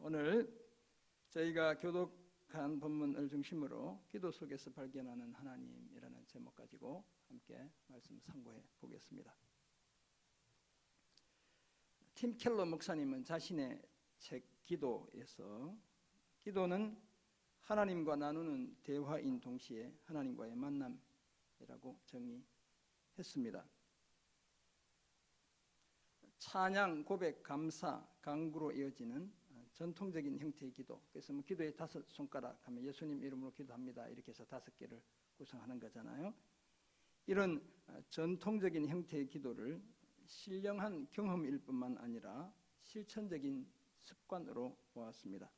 오늘 저희가 교독한 본문을 중심으로 기도 속에서 발견하는 하나님이라는 제목 가지고 함께 말씀 상고해 보겠습니다. 팀 켈러 목사님은 자신의 책 기도에서 기도는 하나님과 나누는 대화인 동시에 하나님과의 만남이라고 정의했습니다. 찬양, 고백, 감사, 간구로 이어지는 전통적인 형태의 기도. 그래서 기도의 5손가락 하면 예수님 이름으로 기도합니다 이렇게 해서 5개를 구성하는 거잖아요. 이런 전통적인 형태의 기도를 신령한 경험일 뿐만 아니라 실천적인 습관으로 보았습니다.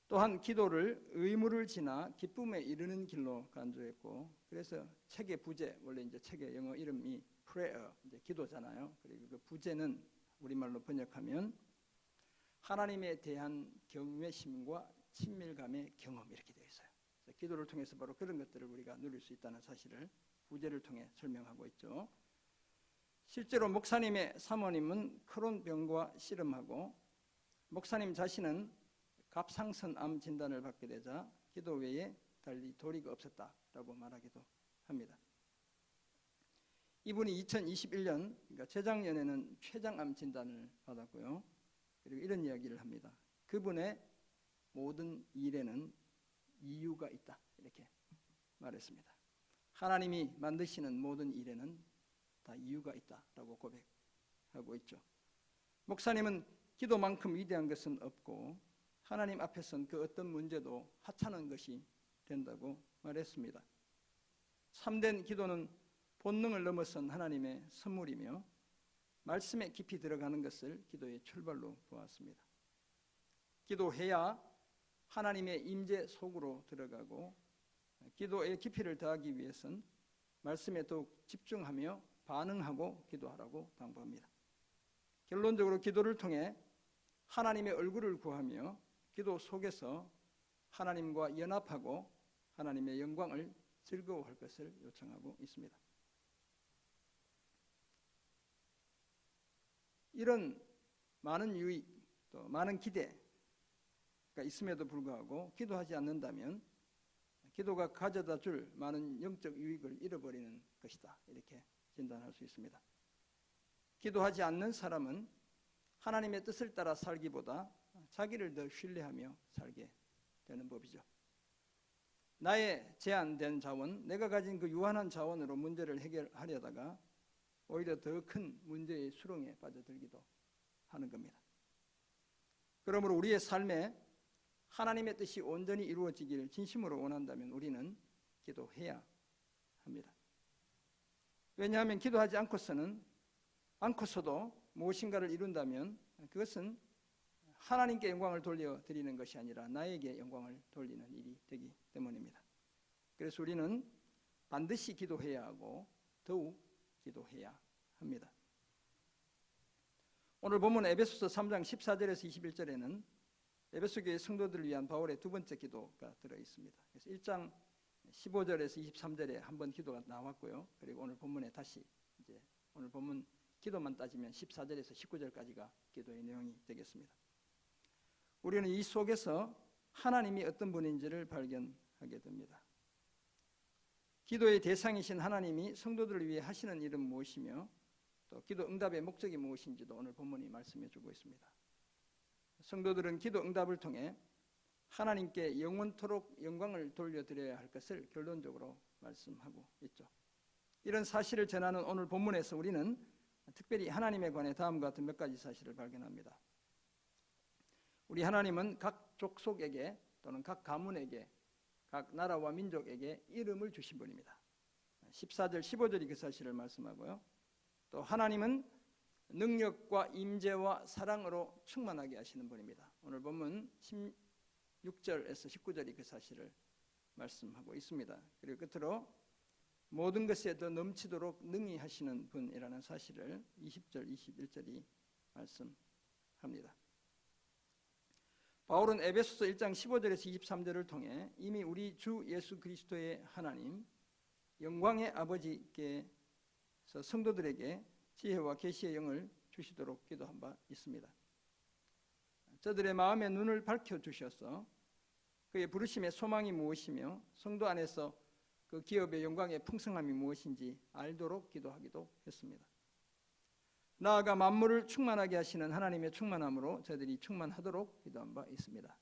또한 기도를 의무를 지나 기쁨에 이르는 길로 간주했고, 그래서 책의 부제, 원래 이제 책의 영어 이름이 prayer, 이제 기도잖아요. 그리고 그 부제는 우리말로 번역하면 하나님에 대한 경외심과 친밀감의 경험 이렇게 되어 있어요. 그래서 기도를 통해서 바로 그런 것들을 우리가 누릴 수 있다는 사실을 부제를 통해 설명하고 있죠. 실제로 목사님의 사모님은 크론병과 씨름하고 목사님 자신은 갑상선 암 진단을 받게 되자 기도 외에 달리 도리가 없었다라고 말하기도 합니다. 이분이 2021년, 그러니까 재작년에는 췌장암 진단을 받았고요. 그리고 이런 이야기를 합니다. 그분의 모든 일에는 이유가 있다 이렇게 말했습니다. 하나님이 만드시는 모든 일에는 다 이유가 있다라고 고백하고 있죠. 목사님은 기도만큼 위대한 것은 없고 하나님 앞에선 그 어떤 문제도 하찮은 것이 된다고 말했습니다. 참된 기도는 본능을 넘어선 하나님의 선물이며 말씀에 깊이 들어가는 것을 기도의 출발로 보았습니다. 기도해야 하나님의 임재 속으로 들어가고 기도의 깊이를 더하기 위해선 말씀에 더욱 집중하며 반응하고 기도하라고 당부합니다. 결론적으로 기도를 통해 하나님의 얼굴을 구하며 기도 속에서 하나님과 연합하고 하나님의 영광을 즐거워할 것을 요청하고 있습니다. 이런 많은 유익, 또 많은 기대가 있음에도 불구하고 기도하지 않는다면 기도가 가져다 줄 많은 영적 유익을 잃어버리는 것이다 이렇게 진단할 수 있습니다. 기도하지 않는 사람은 하나님의 뜻을 따라 살기보다 자기를 더 신뢰하며 살게 되는 법이죠. 나의 제한된 자원, 내가 가진 그 유한한 자원으로 문제를 해결하려다가 오히려 더 큰 문제의 수렁에 빠져들기도 하는 겁니다. 그러므로 우리의 삶에 하나님의 뜻이 온전히 이루어지길 진심으로 원한다면 우리는 기도해야 합니다. 왜냐하면 기도하지 않고서도 무엇인가를 이룬다면 그것은 하나님께 영광을 돌려드리는 것이 아니라 나에게 영광을 돌리는 일이 되기 때문입니다. 그래서 우리는 반드시 기도해야 하고 더욱 기도해야 합니다. 오늘 본문 에베소서 3장 14절에서 21절에는 에베소 교회 성도들을 위한 바울의 두 번째 기도가 들어 있습니다. 그래서 1장 15절에서 23절에 한 번 기도가 나왔고요. 그리고 오늘 본문에 다시 이제 오늘 본문 기도만 따지면 14절에서 19절까지가 기도의 내용이 되겠습니다. 우리는 이 속에서 하나님이 어떤 분인지를 발견하게 됩니다. 기도의 대상이신 하나님이 성도들을 위해 하시는 일은 무엇이며 또 기도 응답의 목적이 무엇인지도 오늘 본문이 말씀해 주고 있습니다. 성도들은 기도 응답을 통해 하나님께 영원토록 영광을 돌려드려야 할 것을 결론적으로 말씀하고 있죠. 이런 사실을 전하는 오늘 본문에서 우리는 특별히 하나님에 관해 다음과 같은 몇 가지 사실을 발견합니다. 우리 하나님은 각 족속에게 또는 각 가문에게 각 나라와 민족에게 이름을 주신 분입니다. 14절 15절이 그 사실을 말씀하고요. 또 하나님은 능력과 임재와 사랑으로 충만하게 하시는 분입니다. 오늘 본문 16절에서 19절이 그 사실을 말씀하고 있습니다. 그리고 끝으로 모든 것에 더 넘치도록 능히 하시는 분이라는 사실을 20절 21절이 말씀합니다. 바울은 에베소서 1장 15절에서 23절을 통해 이미 우리 주 예수 그리스도의 하나님 영광의 아버지께서 성도들에게 지혜와 계시의 영을 주시도록 기도한 바 있습니다. 저들의 마음의 눈을 밝혀주셔서 그의 부르심의 소망이 무엇이며 성도 안에서 그 기업의 영광의 풍성함이 무엇인지 알도록 기도하기도 했습니다. 나아가 만물을 충만하게 하시는 하나님의 충만함으로 저들이 충만하도록 기도한 바 있습니다.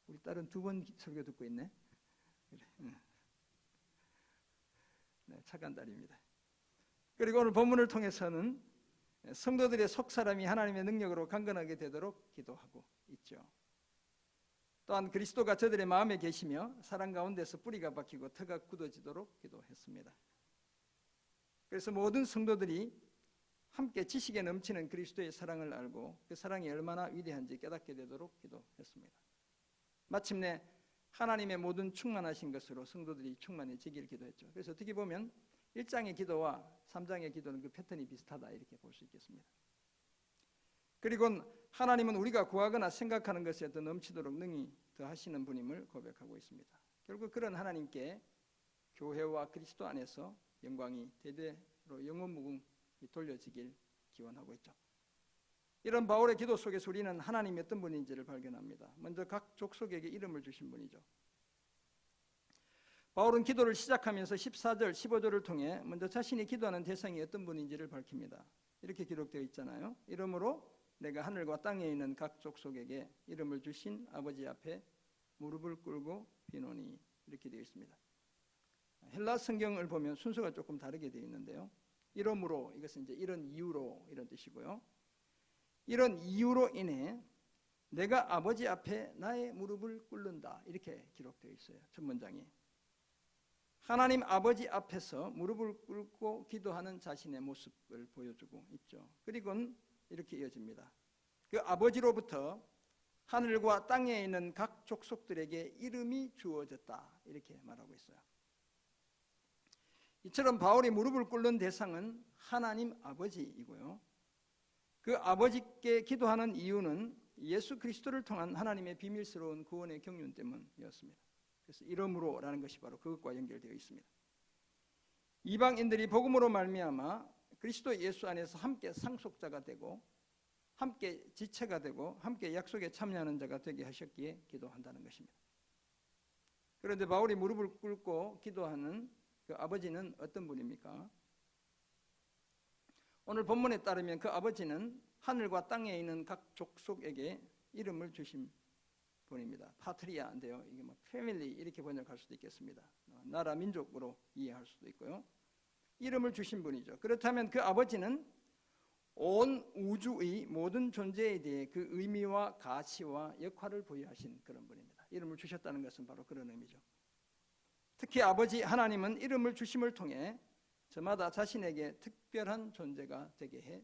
우리 딸은 2번 설교 듣고 있네. 그래. 네, 착한 딸입니다. 그리고 오늘 본문을 통해서는 성도들의 속사람이 하나님의 능력으로 강건하게 되도록 기도하고 있죠. 또한 그리스도가 저들의 마음에 계시며 사랑 가운데서 뿌리가 박히고 터가 굳어지도록 기도했습니다. 그래서 모든 성도들이 함께 지식에 넘치는 그리스도의 사랑을 알고 그 사랑이 얼마나 위대한지 깨닫게 되도록 기도했습니다. 마침내 하나님의 모든 충만하신 것으로 성도들이 충만해지기를 기도했죠. 그래서 어떻게 보면 1장의 기도와 3장의 기도는 그 패턴이 비슷하다 이렇게 볼 수 있겠습니다. 그리고 하나님은 우리가 구하거나 생각하는 것에 더 넘치도록 능히 더하시는 분임을 고백하고 있습니다. 결국 그런 하나님께 교회와 그리스도 안에서 영광이 대대로 영원무궁히 돌려지길 기원하고 있죠. 이런 바울의 기도 속에서 우리는 하나님이 어떤 분인지를 발견합니다. 먼저 각 족속에게 이름을 주신 분이죠. 바울은 기도를 시작하면서 14절, 15절을 통해 먼저 자신이 기도하는 대상이 어떤 분인지를 밝힙니다. 이렇게 기록되어 있잖아요. 이러므로 내가 하늘과 땅에 있는 각 족속에게 이름을 주신 아버지 앞에 무릎을 꿇고 비노니 이렇게 되어 있습니다. 헬라 성경을 보면 순서가 조금 다르게 되어 있는데요. 이러므로 이것은 이제 이런 이유로 이런 뜻이고요. 이런 이유로 인해 내가 아버지 앞에 나의 무릎을 꿇는다 이렇게 기록되어 있어요. 첫 문장이 하나님 아버지 앞에서 무릎을 꿇고 기도하는 자신의 모습을 보여주고 있죠. 그리고 이렇게 이어집니다. 그 아버지로부터 하늘과 땅에 있는 각 족속들에게 이름이 주어졌다 이렇게 말하고 있어요. 이처럼 바울이 무릎을 꿇는 대상은 하나님 아버지이고요. 그 아버지께 기도하는 이유는 예수 그리스도를 통한 하나님의 비밀스러운 구원의 경륜 때문이었습니다. 그래서 이러므로라는 것이 바로 그것과 연결되어 있습니다. 이방인들이 복음으로 말미암아 그리스도 예수 안에서 함께 상속자가 되고 함께 지체가 되고 함께 약속에 참여하는 자가 되게 하셨기에 기도한다는 것입니다. 그런데 바울이 무릎을 꿇고 기도하는 그 아버지는 어떤 분입니까? 오늘 본문에 따르면 그 아버지는 하늘과 땅에 있는 각 족속에게 이름을 주신 분입니다. 파트리아인데요. 이게 뭐 패밀리 이렇게 번역할 수도 있겠습니다. 나라 민족으로 이해할 수도 있고요. 이름을 주신 분이죠. 그렇다면 그 아버지는 온 우주의 모든 존재에 대해 그 의미와 가치와 역할을 부여하신 그런 분입니다. 이름을 주셨다는 것은 바로 그런 의미죠. 특히 아버지 하나님은 이름을 주심을 통해 저마다 자신에게 특별한 존재가 되게 해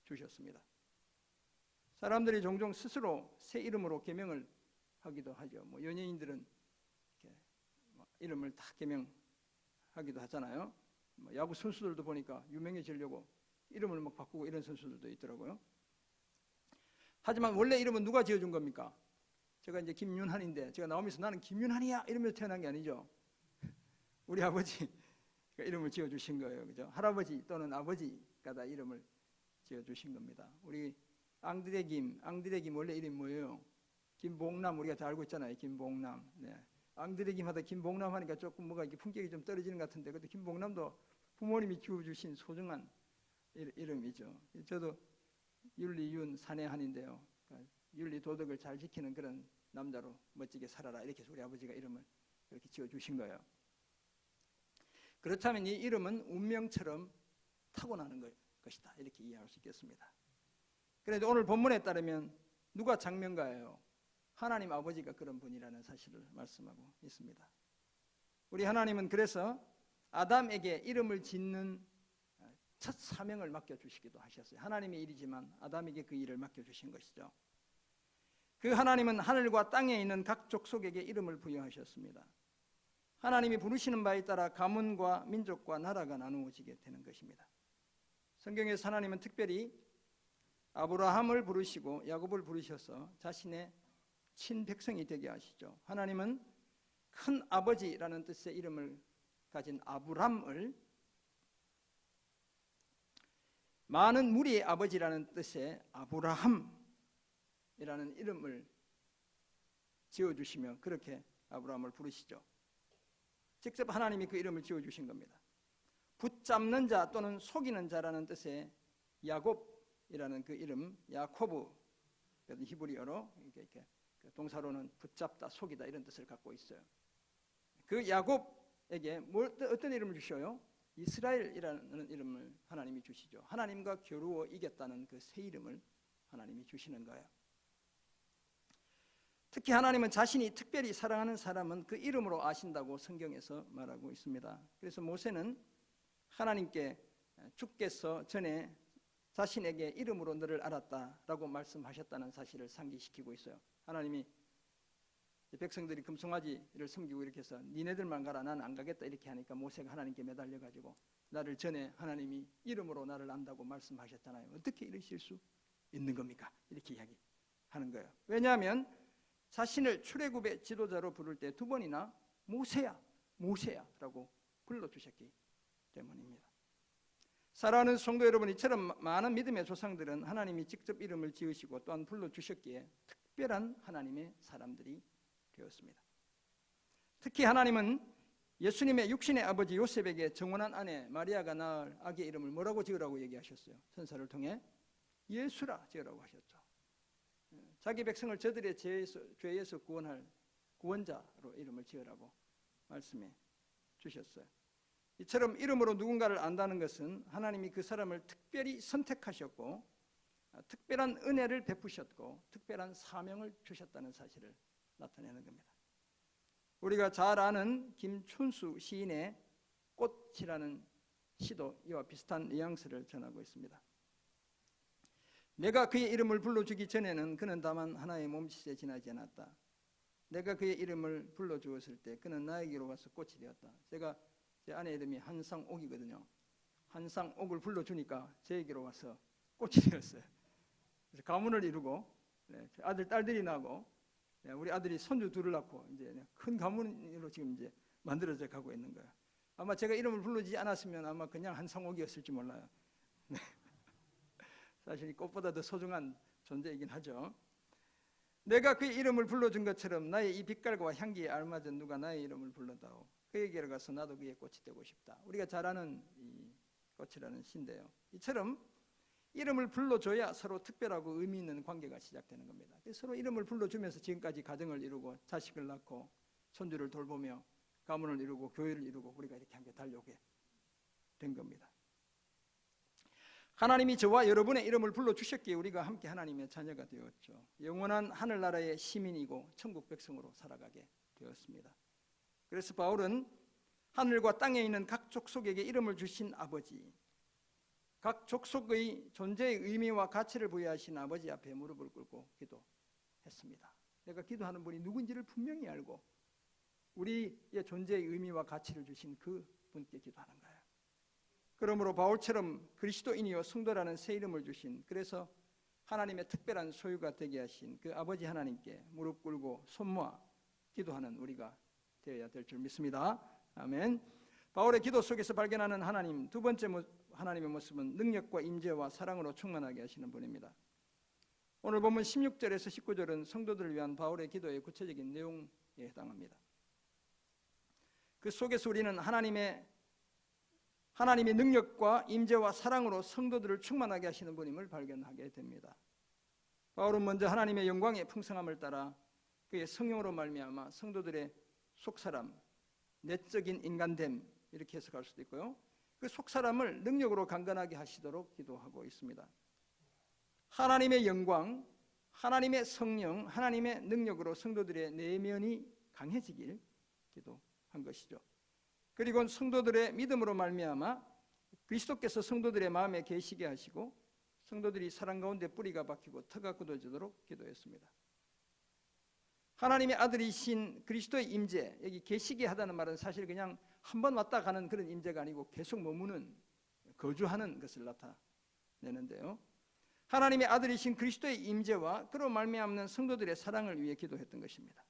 주셨습니다. 사람들이 종종 스스로 새 이름으로 개명을 하기도 하죠. 뭐 연예인들은 이렇게 이름을 다 개명하기도 하잖아요. 뭐 야구 선수들도 보니까 유명해지려고 이름을 막 바꾸고 이런 선수들도 있더라고요. 하지만 원래 이름은 누가 지어준 겁니까? 제가 이제 김윤한인데 제가 나오면서 나는 김윤한이야 이러면서 태어난 게 아니죠. 우리 아버지가 이름을 지어주신 거예요. 그죠? 할아버지 또는 아버지가 다 이름을 지어주신 겁니다. 우리 앙드레김 원래 이름이 뭐예요? 김봉남 우리가 다 알고 있잖아요. 김봉남. 네. 앙드레김 하다 김봉남 하니까 조금 뭐가 이렇게 품격이 좀 떨어지는 것 같은데 그래도 김봉남도 부모님이 키워주신 소중한 이름이죠. 저도 윤리윤 산해한인데요. 그러니까 윤리 도덕을 잘 지키는 그런 남자로 멋지게 살아라 이렇게 해서 우리 아버지가 이름을 이렇게 지어주신 거예요. 그렇다면 이 이름은 운명처럼 타고나는 것이다 이렇게 이해할 수 있겠습니다. 그런데 오늘 본문에 따르면 누가 장면가예요? 하나님 아버지가 그런 분이라는 사실을 말씀하고 있습니다. 우리 하나님은 그래서 아담에게 이름을 짓는 첫 사명을 맡겨주시기도 하셨어요. 하나님의 일이지만 아담에게 그 일을 맡겨주신 것이죠. 그 하나님은 하늘과 땅에 있는 각 족속에게 이름을 부여하셨습니다. 하나님이 부르시는 바에 따라 가문과 민족과 나라가 나누어지게 되는 것입니다. 성경에서 하나님은 특별히 아브라함을 부르시고 야곱을 부르셔서 자신의 친백성이 되게 하시죠. 하나님은 큰 아버지라는 뜻의 이름을 가진 아브람을 많은 무리의 아버지라는 뜻의 아브라함에 아브람이라는 이름을 지어주시며 그렇게 아브라함을 부르시죠. 직접 하나님이 그 이름을 지어주신 겁니다. 붙잡는 자 또는 속이는 자라는 뜻의 야곱이라는 그 이름, 야코브, 히브리어로 이렇게 동사로는 붙잡다, 속이다 이런 뜻을 갖고 있어요. 그 야곱에게 어떤 이름을 주셔요? 이스라엘이라는 이름을 하나님이 주시죠. 하나님과 겨루어 이겼다는 그 새 이름을 하나님이 주시는 거예요. 특히 하나님은 자신이 특별히 사랑하는 사람은 그 이름으로 아신다고 성경에서 말하고 있습니다. 그래서 모세는 하나님께 주께서 전에 자신에게 이름으로 너를 알았다라고 말씀하셨다는 사실을 상기시키고 있어요. 하나님이 백성들이 금송아지를 섬기고 이렇게 해서 니네들만 가라 나는 안 가겠다 이렇게 하니까 모세가 하나님께 매달려가지고 나를 전에 하나님이 이름으로 나를 안다고 말씀하셨잖아요. 어떻게 이러실 수 있는 겁니까? 이렇게 이야기하는 거예요. 왜냐하면 자신을 출애굽의 지도자로 부를 때 두 번이나 모세야 모세야라고 불러주셨기 때문입니다. 사랑하는 성도 여러분, 이처럼 많은 믿음의 조상들은 하나님이 직접 이름을 지으시고 또한 불러주셨기에 특별한 하나님의 사람들이 되었습니다. 특히 하나님은 예수님의 육신의 아버지 요셉에게 정혼한 아내 마리아가 낳을 아기의 이름을 뭐라고 지으라고 얘기하셨어요? 천사를 통해 예수라 지으라고 하셨죠. 자기 백성을 저들의 죄에서 구원할 구원자로 이름을 지으라고 말씀해 주셨어요. 이처럼 이름으로 누군가를 안다는 것은 하나님이 그 사람을 특별히 선택하셨고 특별한 은혜를 베푸셨고 특별한 사명을 주셨다는 사실을 나타내는 겁니다. 우리가 잘 아는 김춘수 시인의 꽃이라는 시도 이와 비슷한 뉘앙스를 전하고 있습니다. 내가 그의 이름을 불러주기 전에는 그는 다만 하나의 몸짓에 지나지 않았다. 내가 그의 이름을 불러주었을 때 그는 나에게로 와서 꽃이 되었다. 제 아내 이름이 한상옥이거든요. 한상옥을 불러주니까 제에게로 와서 꽃이 되었어요. 그래서 가문을 이루고 아들 딸들이 나고 우리 아들이 손주 둘을 낳고 이제 큰 가문으로 지금 이제 만들어져 가고 있는 거예요. 아마 제가 이름을 부르지 않았으면 아마 그냥 한상옥이었을지 몰라요. 사실 이 꽃보다 더 소중한 존재이긴 하죠. 내가 그의 이름을 불러준 것처럼 나의 이 빛깔과 향기에 알맞은 누가 나의 이름을 불러다오. 그에게로 가서 나도 그의 꽃이 되고 싶다. 우리가 잘 아는 이 꽃이라는 시인데요. 이처럼 이름을 불러줘야 서로 특별하고 의미 있는 관계가 시작되는 겁니다. 서로 이름을 불러주면서 지금까지 가정을 이루고 자식을 낳고 손주를 돌보며 가문을 이루고 교회를 이루고 우리가 이렇게 함께 달려오게 된 겁니다. 하나님이 저와 여러분의 이름을 불러주셨기에 우리가 함께 하나님의 자녀가 되었죠. 영원한 하늘나라의 시민이고 천국 백성으로 살아가게 되었습니다. 그래서 바울은 하늘과 땅에 있는 각 족속에게 이름을 주신 아버지, 각 족속의 존재의 의미와 가치를 부여하신 아버지 앞에 무릎을 꿇고 기도했습니다. 내가 기도하는 분이 누군지를 분명히 알고 우리의 존재의 의미와 가치를 주신 그 분께 기도하는 거예요. 그러므로 바울처럼 그리스도인이요 성도라는 새 이름을 주신, 그래서 하나님의 특별한 소유가 되게 하신 그 아버지 하나님께 무릎 꿇고 손 모아 기도하는 우리가 되어야 될 줄 믿습니다. 아멘. 바울의 기도 속에서 발견하는 하나님, 두 번째 하나님의 모습은 능력과 임재와 사랑으로 충만하게 하시는 분입니다. 오늘 본문 16절에서 19절은 성도들을 위한 바울의 기도의 구체적인 내용에 해당합니다. 그 속에서 우리는 하나님의 능력과 임재와 사랑으로 성도들을 충만하게 하시는 분임을 발견하게 됩니다. 바울은 먼저 하나님의 영광의 풍성함을 따라 그의 성령으로 말미암아 성도들의 속사람, 내적인 인간됨 이렇게 해석할 수도 있고요. 그 속사람을 능력으로 강건하게 하시도록 기도하고 있습니다. 하나님의 영광, 하나님의 성령, 하나님의 능력으로 성도들의 내면이 강해지길 기도한 것이죠. 그리고 성도들의 믿음으로 말미암아 그리스도께서 성도들의 마음에 계시게 하시고 성도들이 사랑 가운데 뿌리가 박히고 터가 굳어지도록 기도했습니다. 하나님의 아들이신 그리스도의 임재, 여기 계시게 하다는 말은 사실 그냥 한 번 왔다 가는 그런 임재가 아니고 계속 머무는, 거주하는 것을 나타내는데요. 하나님의 아들이신 그리스도의 임재와 그로 말미암는 성도들의 사랑을 위해 기도했던 것입니다.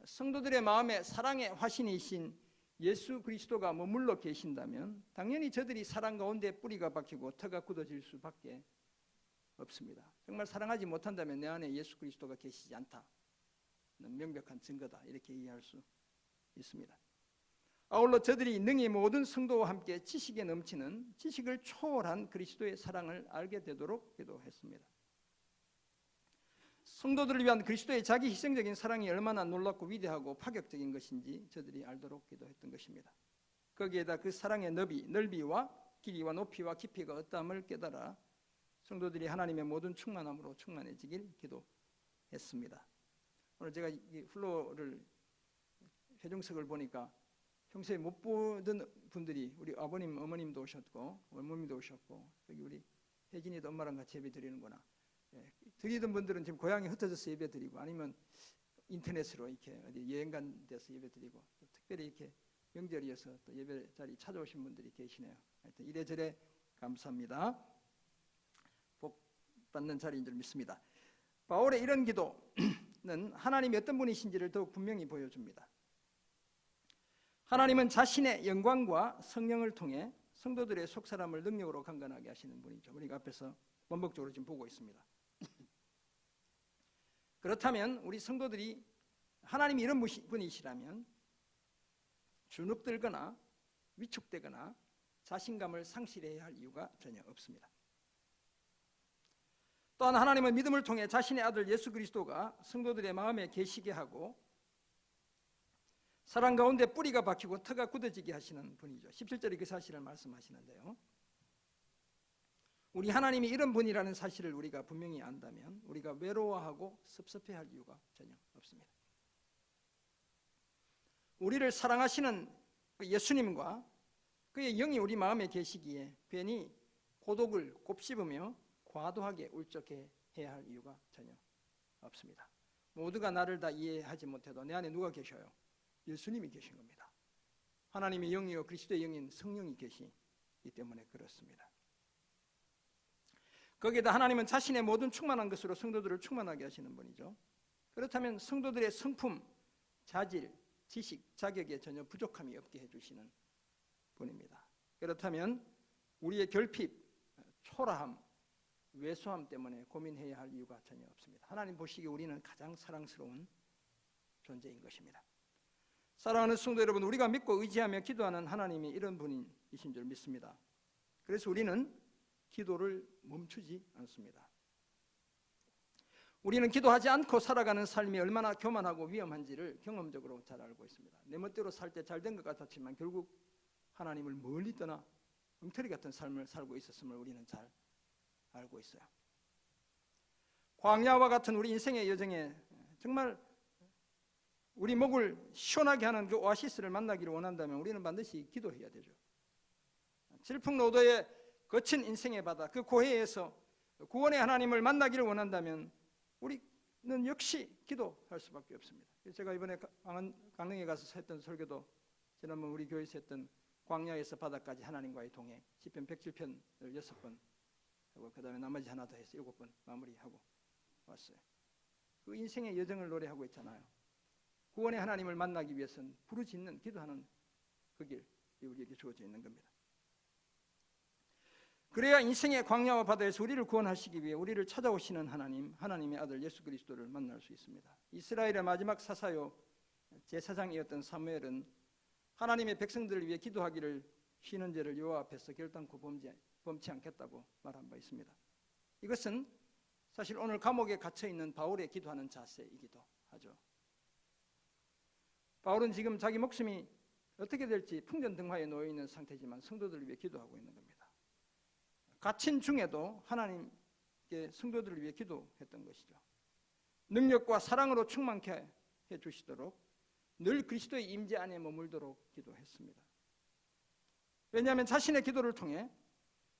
성도들의 마음에 사랑의 화신이신 예수 그리스도가 머물러 계신다면 당연히 저들이 사랑 가운데 뿌리가 박히고 터가 굳어질 수밖에 없습니다. 정말 사랑하지 못한다면 내 안에 예수 그리스도가 계시지 않다는 명백한 증거다, 이렇게 이해할 수 있습니다. 아울러 저들이 능히 모든 성도와 함께 지식에 넘치는, 지식을 초월한 그리스도의 사랑을 알게 되도록 기도했습니다. 성도들을 위한 그리스도의 자기 희생적인 사랑이 얼마나 놀랍고 위대하고 파격적인 것인지 저들이 알도록 기도했던 것입니다. 거기에다 그 사랑의 넓이와 길이와 높이와 깊이가 어떠함을 깨달아 성도들이 하나님의 모든 충만함으로 충만해지길 기도했습니다. 오늘 제가 이 플로어를 회중석을 보니까 평소에 못 보던 분들이, 우리 아버님, 어머님도 오셨고 어머님도 오셨고, 여기 우리 혜진이도 엄마랑 같이 예배 드리는구나. 드리던 분들은 지금 고향에 흩어져서 예배 드리고, 아니면 인터넷으로 이렇게 어디 여행 간 데서 예배 드리고, 또 특별히 이렇게 명절이어서 또 예배 자리 찾아오신 분들이 계시네요. 하여튼 이래저래 감사합니다. 복 받는 자리인 줄 믿습니다. 바울의 이런 기도는 하나님이 어떤 분이신지를 더욱 분명히 보여줍니다. 하나님은 자신의 영광과 성령을 통해 성도들의 속사람을 능력으로 강건하게 하시는 분이죠. 우리가 앞에서 반복적으로 지금 보고 있습니다. 그렇다면 우리 성도들이 하나님이 이런 분이시라면 주눅들거나 위축되거나 자신감을 상실해야 할 이유가 전혀 없습니다. 또한 하나님은 믿음을 통해 자신의 아들 예수 그리스도가 성도들의 마음에 계시게 하고 사랑 가운데 뿌리가 박히고 터가 굳어지게 하시는 분이죠. 17절에 그 사실을 말씀하시는데요. 우리 하나님이 이런 분이라는 사실을 우리가 분명히 안다면 우리가 외로워하고 섭섭해할 이유가 전혀 없습니다. 우리를 사랑하시는 예수님과 그의 영이 우리 마음에 계시기에 괜히 고독을 곱씹으며 과도하게 울적해해야 할 이유가 전혀 없습니다. 모두가 나를 다 이해하지 못해도 내 안에 누가 계셔요? 예수님이 계신 겁니다. 하나님의 영이요 그리스도의 영인 성령이 계시기 때문에 그렇습니다. 거기에다 하나님은 자신의 모든 충만한 것으로 성도들을 충만하게 하시는 분이죠. 그렇다면 성도들의 성품, 자질, 지식, 자격에 전혀 부족함이 없게 해주시는 분입니다. 그렇다면 우리의 결핍, 초라함, 왜소함 때문에 고민해야 할 이유가 전혀 없습니다. 하나님 보시기에 우리는 가장 사랑스러운 존재인 것입니다. 사랑하는 성도 여러분, 우리가 믿고 의지하며 기도하는 하나님이 이런 분이신 줄 믿습니다. 그래서 우리는 기도를 멈추지 않습니다. 우리는 기도하지 않고 살아가는 삶이 얼마나 교만하고 위험한지를 경험적으로 잘 알고 있습니다. 내 멋대로 살 때 잘 된 것 같았지만 결국 하나님을 멀리 떠나 엉터리 같은 삶을 살고 있었음을 우리는 잘 알고 있어요. 광야와 같은 우리 인생의 여정에 정말 우리 목을 시원하게 하는 그 오아시스를 만나기를 원한다면 우리는 반드시 기도해야 되죠. 질풍노도의 거친 인생의 바다, 그 고해에서 구원의 하나님을 만나기를 원한다면 우리는 역시 기도할 수밖에 없습니다. 제가 이번에 강릉에 가서 했던 설교도 지난번 우리 교회에서 했던 광야에서 바다까지 하나님과의 동행 시편 107편을 6번 하고 그 다음에 나머지 하나 더 해서 7번 마무리하고 왔어요. 그 인생의 여정을 노래하고 있잖아요. 구원의 하나님을 만나기 위해서는 부르짖는 기도하는 그 길이 우리에게 주어져 있는 겁니다. 그래야 인생의 광야와 바다에서 우리를 구원하시기 위해 우리를 찾아오시는 하나님의 아들 예수 그리스도를 만날 수 있습니다. 이스라엘의 마지막 사사요 제사장이었던 사무엘은 하나님의 백성들을 위해 기도하기를 쉬는 죄를 여호와 앞에서 결단코 범치 않겠다고 말한 바 있습니다. 이것은 사실 오늘 감옥에 갇혀 있는 바울의 기도하는 자세이기도 하죠. 바울은 지금 자기 목숨이 어떻게 될지 풍전등화에 놓여 있는 상태지만 성도들을 위해 기도하고 있는 겁니다. 갇힌 중에도 하나님께 성도들을 위해 기도했던 것이죠. 능력과 사랑으로 충만케 해주시도록 늘 그리스도의 임재 안에 머물도록 기도했습니다. 왜냐하면 자신의 기도를 통해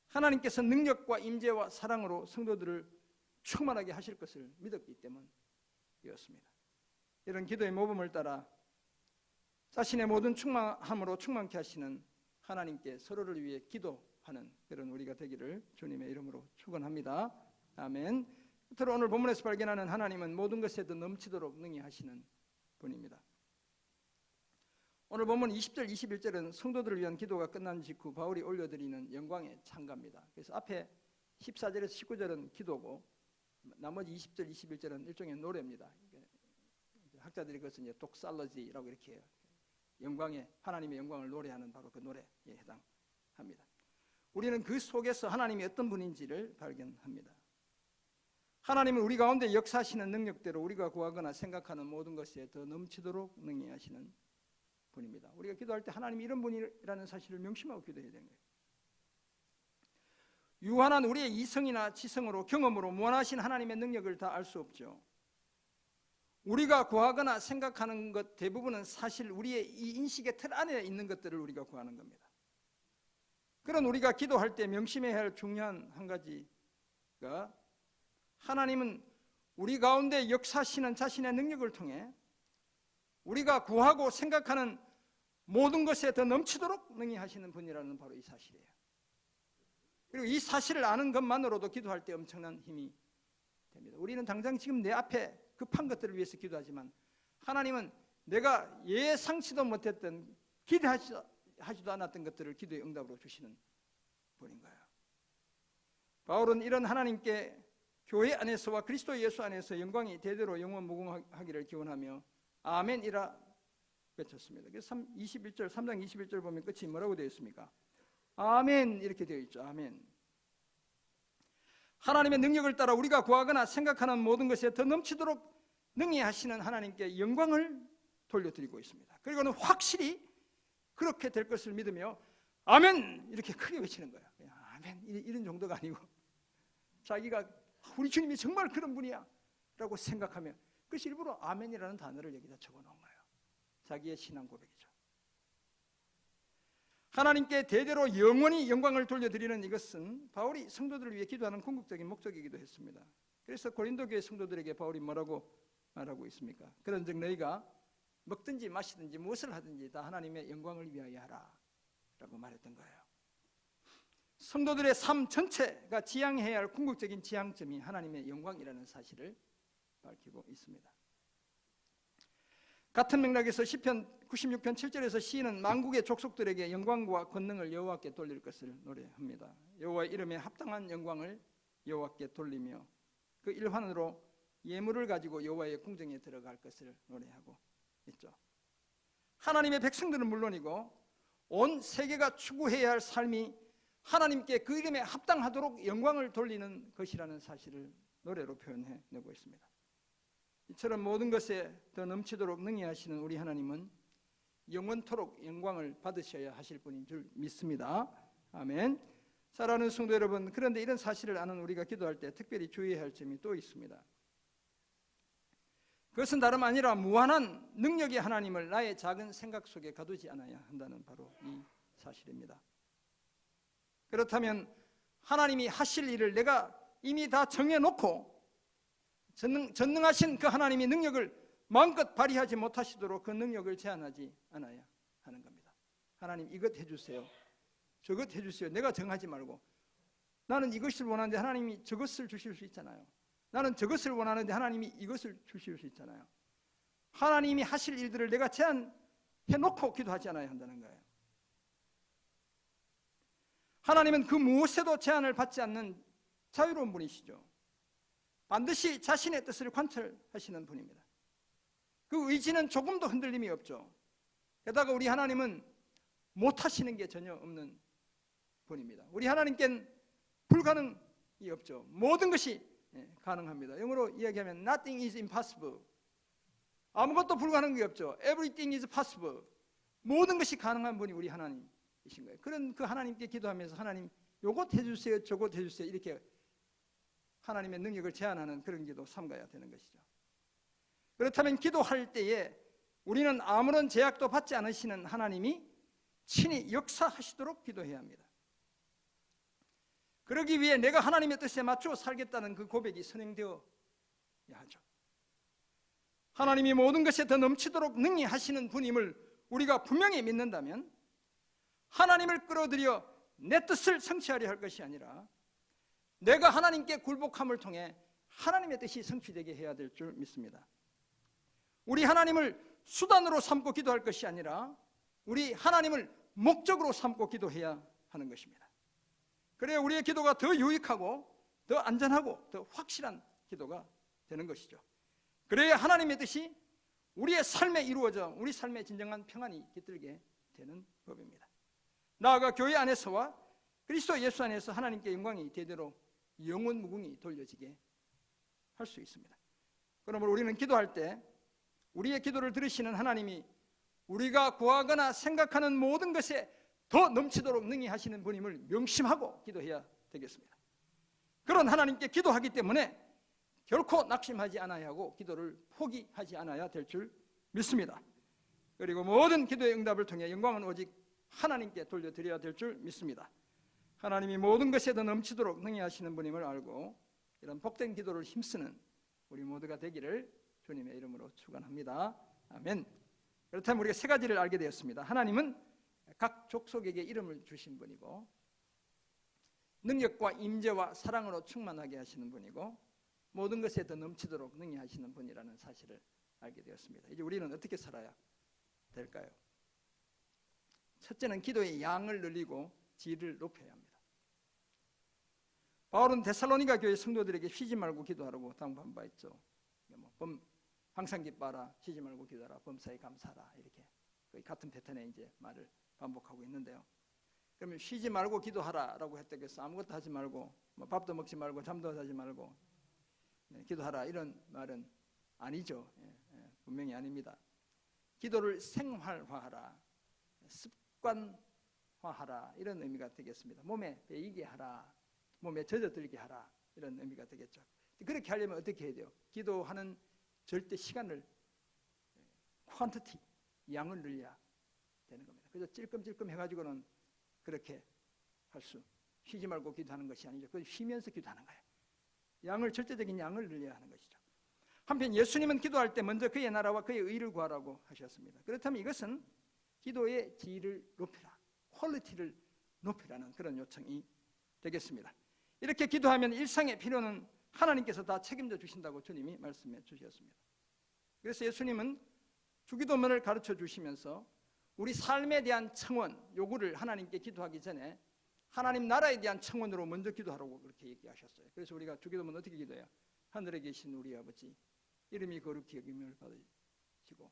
하나님께서 능력과 임재와 사랑으로 성도들을 충만하게 하실 것을 믿었기 때문이었습니다. 이런 기도의 모범을 따라 자신의 모든 충만함으로 충만케 하시는 하나님께 서로를 위해 기도하는 그런 우리가 되기를 주님의 이름으로 축원합니다. 아멘. 끝으로 오늘 본문에서 발견하는 하나님은 모든 것에 더 넘치도록 능히 하시는 분입니다. 오늘 본문 20절 21절은 성도들을 위한 기도가 끝난 직후 바울이 올려드리는 영광의 찬가입니다. 그래서 앞에 14절에서 19절은 기도고 나머지 20절, 21절은 일종의 노래입니다. 학자들이 그것을 이제 독살러지라고 이렇게 해요. 영광의 하나님의 영광을 노래하는 바로 그 노래에 해당합니다. 우리는 그 속에서 하나님이 어떤 분인지를 발견합니다. 하나님은 우리 가운데 역사하시는 능력대로 우리가 구하거나 생각하는 모든 것에 더 넘치도록 능히하시는 분입니다. 우리가 기도할 때 하나님이 이런 분이라는 사실을 명심하고 기도해야 되는 거예요. 유한한 우리의 이성이나 지성으로 경험으로 무한하신 하나님의 능력을 다 알 수 없죠. 우리가 구하거나 생각하는 것 대부분은 사실 우리의 이 인식의 틀 안에 있는 것들을 우리가 구하는 겁니다. 그런 우리가 기도할 때 명심해야 할 중요한 한 가지가 하나님은 우리 가운데 역사하시는 자신의 능력을 통해 우리가 구하고 생각하는 모든 것에 더 넘치도록 능히 하시는 분이라는 바로 이 사실이에요. 그리고 이 사실을 아는 것만으로도 기도할 때 엄청난 힘이 됩니다. 우리는 당장 지금 내 앞에 급한 것들을 위해서 기도하지만 하나님은 내가 예상치도 못했던 기대하지도 않았던 것들을 기도의 응답으로 주시는 분인 거예요. 바울은 이런 하나님께 교회 안에서와 그리스도 예수 안에서 영광이 대대로 영원 무궁하기를 기원하며 아멘이라 외쳤습니다. 그래서 21절, 3장 21절 보면 끝이 뭐라고 되어 있습니까? 아멘 이렇게 되어 있죠. 아멘. 하나님의 능력을 따라 우리가 구하거나 생각하는 모든 것에 더 넘치도록 능히 하시는 하나님께 영광을 돌려드리고 있습니다. 그리고는 확실히 그렇게 될 것을 믿으며 아멘 이렇게 크게 외치는 거예요. 아멘 이런 정도가 아니고 자기가 우리 주님이 정말 그런 분이야 라고 생각하며 그것이 일부러 아멘이라는 단어를 여기다 적어놓은 거예요. 자기의 신앙 고백이죠. 하나님께 대대로 영원히 영광을 돌려드리는 이것은 바울이 성도들을 위해 기도하는 궁극적인 목적이기도 했습니다. 그래서 고린도 교회 성도들에게 바울이 뭐라고 말하고 있습니까? 그런즉 너희가 먹든지 마시든지 무엇을 하든지 다 하나님의 영광을 위하여 하라 라고 말했던 거예요. 성도들의 삶 전체가 지향해야 할 궁극적인 지향점이 하나님의 영광이라는 사실을 밝히고 있습니다. 같은 맥락에서 시편 96편 7절에서 시인은 만국의 족속들에게 영광과 권능을 여호와께 돌릴 것을 노래합니다. 여호와의 이름에 합당한 영광을 여호와께 돌리며 그 일환으로 예물을 가지고 여호와의 궁정에 들어갈 것을 노래하고 있죠. 하나님의 백성들은 물론이고 온 세계가 추구해야 할 삶이 하나님께 그 이름에 합당하도록 영광을 돌리는 것이라는 사실을 노래로 표현해내고 있습니다. 이처럼 모든 것에 더 넘치도록 능히 하시는 우리 하나님은 영원토록 영광을 받으셔야 하실 분인 줄 믿습니다. 아멘. 사랑하는 성도 여러분, 그런데 이런 사실을 아는 우리가 기도할 때 특별히 주의해야 할 점이 또 있습니다. 그것은 다름 아니라 무한한 능력의 하나님을 나의 작은 생각 속에 가두지 않아야 한다는 바로 이 사실입니다. 그렇다면 하나님이 하실 일을 내가 이미 다 정해놓고 전능하신 그 하나님의 능력을 마음껏 발휘하지 못하시도록 그 능력을 제한하지 않아야 하는 겁니다. 하나님 이것 해주세요, 저것 해주세요. 내가 정하지 말고 나는 이것을 원하는데 하나님이 저것을 주실 수 있잖아요. 나는 저것을 원하는데 하나님이 이것을 주실 수 있잖아요. 하나님이 하실 일들을 내가 제한해놓고 기도하지 않아야 한다는 거예요. 하나님은 그 무엇에도 제한을 받지 않는 자유로운 분이시죠. 반드시 자신의 뜻을 관철하시는 분입니다. 그 의지는 조금도 흔들림이 없죠. 게다가 우리 하나님은 못하시는 게 전혀 없는 분입니다. 우리 하나님께는 불가능이 없죠. 모든 것이 가능합니다. 영어로 이야기하면 nothing is impossible. 아무것도 불가능한 게 없죠. Everything is possible. 모든 것이 가능한 분이 우리 하나님이신 거예요. 그런 그 하나님께 기도하면서 하나님 요것 해주세요, 저것 해주세요 이렇게 하나님의 능력을 제한하는 그런 기도 삼가야 되는 것이죠. 그렇다면 기도할 때에 우리는 아무런 제약도 받지 않으시는 하나님이 친히 역사하시도록 기도해야 합니다. 그러기 위해 내가 하나님의 뜻에 맞추어 살겠다는 그 고백이 선행되어야 하죠. 하나님이 모든 것에 더 넘치도록 능히 하시는 분임을 우리가 분명히 믿는다면 하나님을 끌어들여 내 뜻을 성취하려 할 것이 아니라 내가 하나님께 굴복함을 통해 하나님의 뜻이 성취되게 해야 될 줄 믿습니다. 우리 하나님을 수단으로 삼고 기도할 것이 아니라 우리 하나님을 목적으로 삼고 기도해야 하는 것입니다. 그래야 우리의 기도가 더 유익하고 더 안전하고 더 확실한 기도가 되는 것이죠. 그래야 하나님의 뜻이 우리의 삶에 이루어져 우리 삶에 진정한 평안이 깃들게 되는 법입니다. 나아가 교회 안에서와 그리스도 예수 안에서 하나님께 영광이 대대로 영원 무궁히 돌려지게 할 수 있습니다. 그러므로 우리는 기도할 때 우리의 기도를 들으시는 하나님이 우리가 구하거나 생각하는 모든 것에 더 넘치도록 능히 하시는 분임을 명심하고 기도해야 되겠습니다. 그런 하나님께 기도하기 때문에 결코 낙심하지 않아야 하고 기도를 포기하지 않아야 될 줄 믿습니다. 그리고 모든 기도의 응답을 통해 영광은 오직 하나님께 돌려드려야 될 줄 믿습니다. 하나님이 모든 것에 더 넘치도록 능히 하시는 분임을 알고 이런 복된 기도를 힘쓰는 우리 모두가 되기를 주님의 이름으로 축원합니다. 아멘. 그렇다면 우리가 세 가지를 알게 되었습니다. 하나님은 각 족속에게 이름을 주신 분이고 능력과 임재와 사랑으로 충만하게 하시는 분이고 모든 것에 더 넘치도록 능히 하시는 분이라는 사실을 알게 되었습니다. 이제 우리는 어떻게 살아야 될까요? 첫째는 기도의 양을 늘리고 질을 높여야 합니다. 바울은 데살로니가 교회 성도들에게 쉬지 말고 기도하라고 당부한 바 있죠. 항상 기뻐하라, 쉬지 말고 기도하라, 범사에 감사하라, 이렇게 거의 같은 패턴의 이제 말을 반복하고 있는데요. 그러면 쉬지 말고 기도하라라고 했다고 해서 아무것도 하지 말고 밥도 먹지 말고 잠도 자지 말고 기도하라 이런 말은 아니죠. 분명히 아닙니다. 기도를 생활화하라, 습관화하라 이런 의미가 되겠습니다. 몸에 배이게 하라, 몸에 젖어들게 하라 이런 의미가 되겠죠. 그렇게 하려면 어떻게 해야 돼요? 기도하는 절대 시간을 퀀티티, 양을 늘려야 되는 겁니다. 그래서 찔끔찔끔 해가지고는 그렇게 할 수, 쉬지 말고 기도하는 것이 아니죠. 그래서 쉬면서 기도하는 거예요. 양을, 절대적인 양을 늘려야 하는 것이죠. 한편 예수님은 기도할 때 먼저 그의 나라와 그의 의를 구하라고 하셨습니다. 그렇다면 이것은 기도의 질을 높이라, 퀄리티를 높이라는 그런 요청이 되겠습니다. 이렇게 기도하면 일상의 필요는 하나님께서 다 책임져 주신다고 주님이 말씀해 주셨습니다. 그래서 예수님은 주기도문을 가르쳐 주시면서 우리 삶에 대한 청원, 요구를 하나님께 기도하기 전에 하나님 나라에 대한 청원으로 먼저 기도하라고 그렇게 얘기하셨어요. 그래서 우리가 주기도문 어떻게 기도해요? 하늘에 계신 우리 아버지, 이름이 거룩히 여김을 받으시고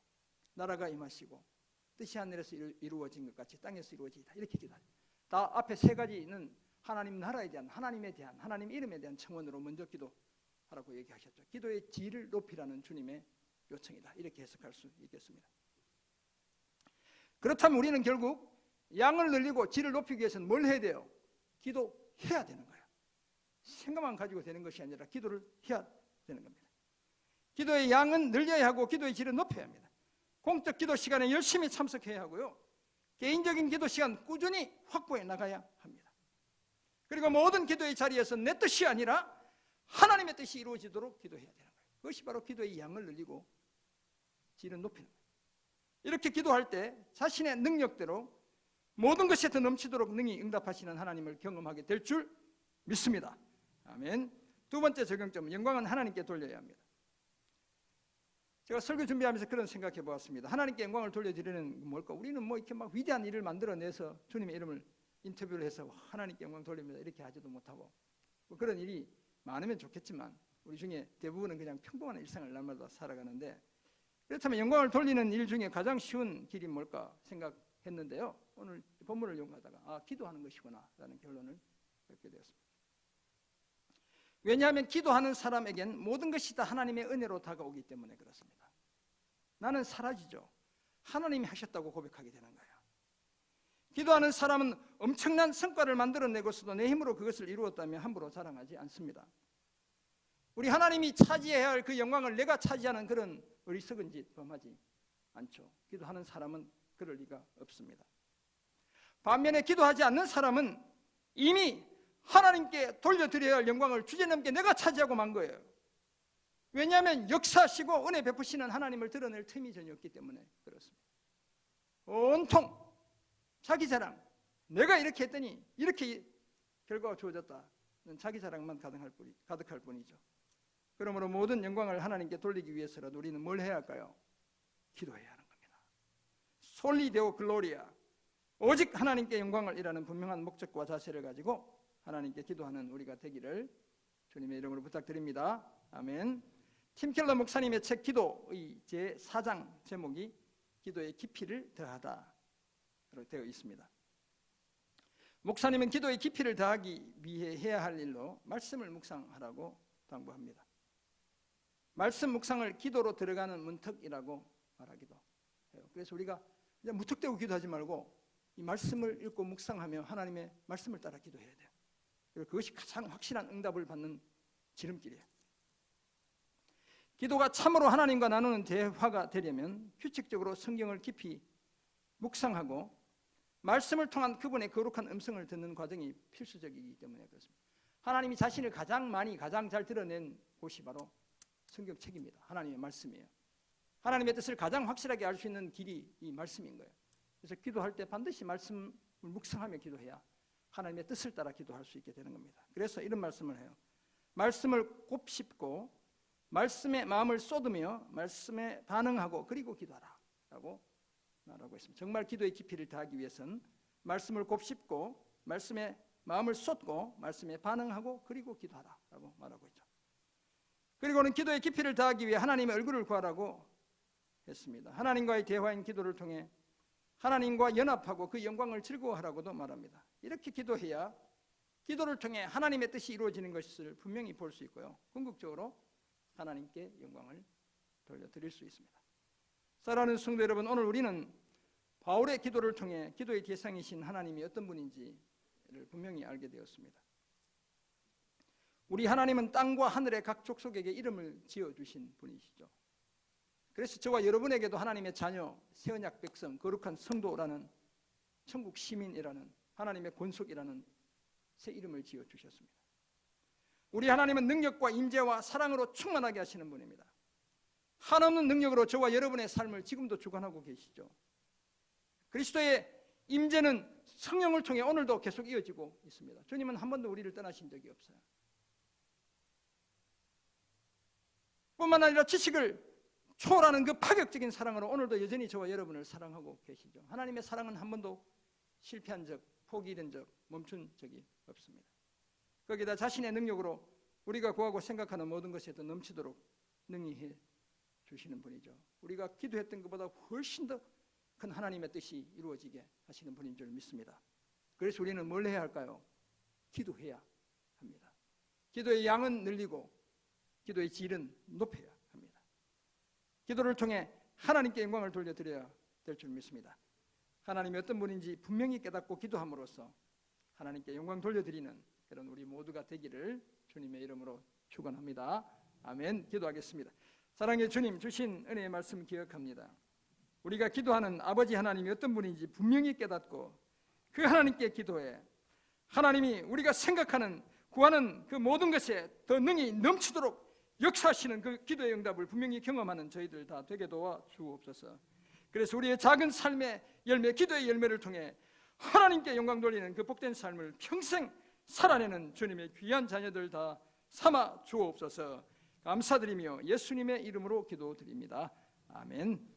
나라가 임하시고 뜻이 하늘에서 이루어진 것 같이 땅에서 이루어지다, 이렇게 기도해요. 다 앞에 세 가지는 하나님 나라에 대한, 하나님에 대한, 하나님 이름에 대한 청원으로 먼저 기도하라고 얘기하셨죠. 기도의 질을 높이라는 주님의 요청이다, 이렇게 해석할 수 있겠습니다. 그렇다면 우리는 결국 양을 늘리고 질을 높이기 위해서는 뭘 해야 돼요? 기도해야 되는 거예요. 생각만 가지고 되는 것이 아니라 기도를 해야 되는 겁니다. 기도의 양은 늘려야 하고 기도의 질은 높여야 합니다. 공적 기도 시간에 열심히 참석해야 하고요, 개인적인 기도 시간 꾸준히 확보해 나가야 합니다. 그리고 모든 기도의 자리에서 내 뜻이 아니라 하나님의 뜻이 이루어지도록 기도해야 되는 거예요. 그것이 바로 기도의 양을 늘리고 질은 높이는 거예요. 이렇게 기도할 때 자신의 능력대로 모든 것에 더 넘치도록 능히 응답하시는 하나님을 경험하게 될 줄 믿습니다. 아멘. 두 번째 적용점은 영광은 하나님께 돌려야 합니다. 제가 설교 준비하면서 그런 생각해 보았습니다. 하나님께 영광을 돌려드리는 뭘까? 우리는 뭐 이렇게 막 위대한 일을 만들어내서 주님의 이름을 인터뷰를 해서 하나님께 영광 돌립니다, 이렇게 하지도 못하고, 뭐 그런 일이 많으면 좋겠지만 우리 중에 대부분은 그냥 평범한 일상을 날마다 살아가는데, 그렇다면 영광을 돌리는 일 중에 가장 쉬운 길이 뭘까 생각했는데요, 오늘 본문을 연구하다가 기도하는 것이구나 라는 결론을 얻게 되었습니다. 왜냐하면 기도하는 사람에겐 모든 것이 다 하나님의 은혜로 다가오기 때문에 그렇습니다. 나는 사라지죠. 하나님이 하셨다고 고백하게 되는 거예요. 기도하는 사람은 엄청난 성과를 만들어내고서도 내 힘으로 그것을 이루었다며 함부로 자랑하지 않습니다. 우리 하나님이 차지해야 할 그 영광을 내가 차지하는 그런 어리석은 짓 범하지 않죠. 기도하는 사람은 그럴 리가 없습니다. 반면에 기도하지 않는 사람은 이미 하나님께 돌려드려야 할 영광을 주제넘게 내가 차지하고 만 거예요. 왜냐하면 역사하시고 은혜 베푸시는 하나님을 드러낼 틈이 전혀 없기 때문에 그렇습니다. 온통 자기 자랑, 내가 이렇게 했더니 이렇게 결과가 주어졌다는 자기 자랑만 가득할 뿐이죠. 그러므로 모든 영광을 하나님께 돌리기 위해서라도 우리는 뭘 해야 할까요? 기도해야 하는 겁니다. 솔리 데오 글로리아, 오직 하나님께 영광을 이라는 분명한 목적과 자세를 가지고 하나님께 기도하는 우리가 되기를 주님의 이름으로 부탁드립니다. 아멘. 팀 켈러 목사님의 책 기도의 제4장 제목이 기도의 깊이를 더하다로 되어 있습니다. 목사님은 기도의 깊이를 더하기 위해 해야 할 일로 말씀을 묵상하라고 당부합니다. 말씀 묵상을 기도로 들어가는 문턱이라고 말하기도 해요. 그래서 우리가 그냥 무턱대고 기도하지 말고 이 말씀을 읽고 묵상하며 하나님의 말씀을 따라 기도해야 돼요. 그리고 그것이 가장 확실한 응답을 받는 지름길이에요. 기도가 참으로 하나님과 나누는 대화가 되려면 규칙적으로 성경을 깊이 묵상하고 말씀을 통한 그분의 거룩한 음성을 듣는 과정이 필수적이기 때문에 그렇습니다. 하나님이 자신을 가장 많이 가장 잘 드러낸 곳이 바로 성경책입니다. 하나님의 말씀이에요. 하나님의 뜻을 가장 확실하게 알 수 있는 길이 이 말씀인 거예요. 그래서 기도할 때 반드시 말씀을 묵상하며 기도해야 하나님의 뜻을 따라 기도할 수 있게 되는 겁니다. 그래서 이런 말씀을 해요. 말씀을 곱씹고 말씀에 마음을 쏟으며 말씀에 반응하고 그리고 기도하라 라고 말하고 있습니다. 정말 기도의 깊이를 더하기 위해서는 말씀을 곱씹고 말씀에 마음을 쏟고 말씀에 반응하고 그리고 기도하라 라고 말하고 있죠. 그리고는 기도의 깊이를 더하기 위해 하나님의 얼굴을 구하라고 했습니다. 하나님과의 대화인 기도를 통해 하나님과 연합하고 그 영광을 즐거워하라고도 말합니다. 이렇게 기도해야 기도를 통해 하나님의 뜻이 이루어지는 것을 분명히 볼 수 있고요, 궁극적으로 하나님께 영광을 돌려드릴 수 있습니다. 사랑하는 성도 여러분, 오늘 우리는 바울의 기도를 통해 기도의 대상이신 하나님이 어떤 분인지를 분명히 알게 되었습니다. 우리 하나님은 땅과 하늘의 각 족속에게 이름을 지어주신 분이시죠. 그래서 저와 여러분에게도 하나님의 자녀, 새 언약 백성, 거룩한 성도라는 천국 시민이라는 하나님의 권속이라는 새 이름을 지어주셨습니다. 우리 하나님은 능력과 임재와 사랑으로 충만하게 하시는 분입니다. 한없는 능력으로 저와 여러분의 삶을 지금도 주관하고 계시죠. 그리스도의 임재는 성령을 통해 오늘도 계속 이어지고 있습니다. 주님은 한 번도 우리를 떠나신 적이 없어요. 뿐만 아니라 지식을 초월하는 그 파격적인 사랑으로 오늘도 여전히 저와 여러분을 사랑하고 계시죠. 하나님의 사랑은 한 번도 실패한 적, 포기된 적, 멈춘 적이 없습니다. 거기다 자신의 능력으로 우리가 구하고 생각하는 모든 것에 더 넘치도록 능히 해 주시는 분이죠. 우리가 기도했던 것보다 훨씬 더 큰 하나님의 뜻이 이루어지게 하시는 분인 줄 믿습니다. 그래서 우리는 뭘 해야 할까요? 기도해야 합니다. 기도의 양은 늘리고 기도의 질은 높여야 합니다. 기도를 통해 하나님께 영광을 돌려드려야 될 줄 믿습니다. 하나님이 어떤 분인지 분명히 깨닫고 기도함으로써 하나님께 영광 돌려드리는 그런 우리 모두가 되기를 주님의 이름으로 축원합니다. 아멘. 기도하겠습니다. 사랑의 주님 주신 은혜의 말씀 기억합니다. 우리가 기도하는 아버지 하나님이 어떤 분인지 분명히 깨닫고 그 하나님께 기도해 하나님이 우리가 생각하는 구하는 그 모든 것에 더 능히 넘치도록 역사하시는 그 기도의 응답을 분명히 경험하는 저희들 다 되게 도와 주옵소서. 그래서 우리의 작은 삶의 열매, 기도의 열매를 통해 하나님께 영광 돌리는 그 복된 삶을 평생 살아내는 주님의 귀한 자녀들 다 삼아 주옵소서. 감사드리며 예수님의 이름으로 기도드립니다. 아멘.